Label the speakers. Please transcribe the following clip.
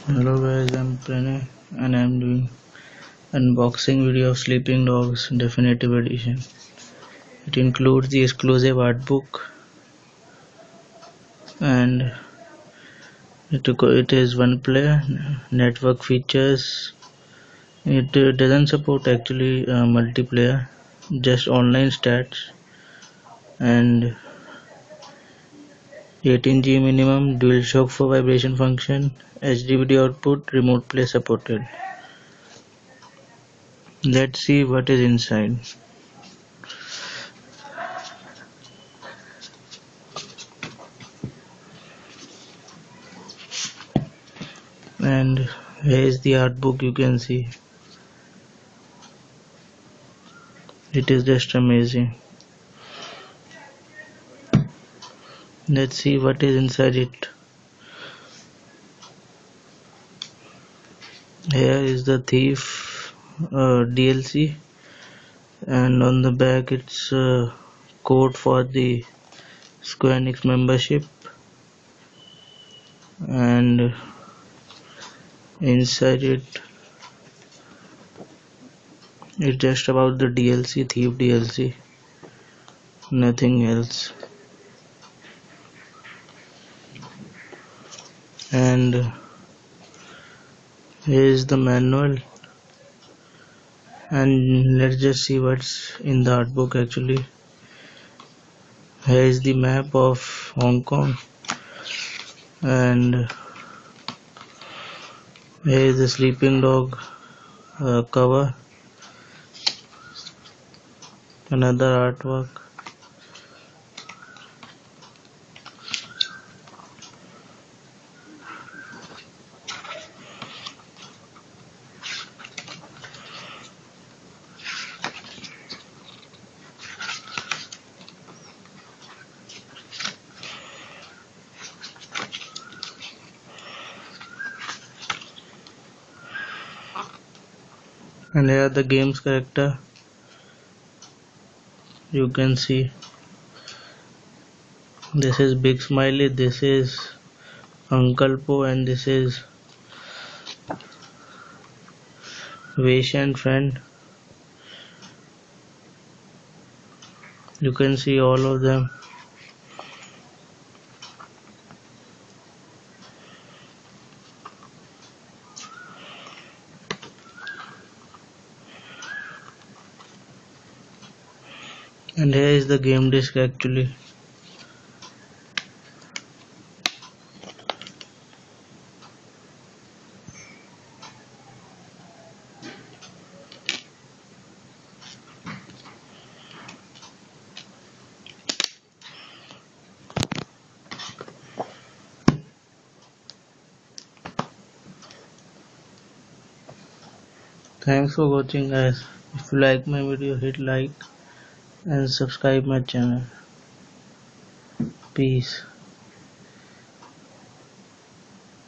Speaker 1: Hello guys, I'm Pranay and I'm doing unboxing video of Sleeping Dogs Definitive Edition. It includes the exclusive art book and it is one player network features. It doesn't support actually multiplayer, just online stats and 18G minimum, dual shock for vibration function, HD video output, remote play supported. Let's see what is inside. And here is the art book. You can see it is just amazing. Let's see what is inside it. Here is the Thief DLC, and on the back it's a code for the Square Enix membership, and inside it's just about the DLC, Thief DLC, nothing else. And here is the manual, and let's just see what's in the art book actually. Here is the map of Hong Kong, and here is the sleeping dog cover, another artwork. And here are the game's character. You can see this is Big Smiley, this is Uncle Po, and this is Wish and Friend. You can see all of them. And here is the game disc actually. Thanks for watching guys. If you like my video, hit like and subscribe my channel. Peace.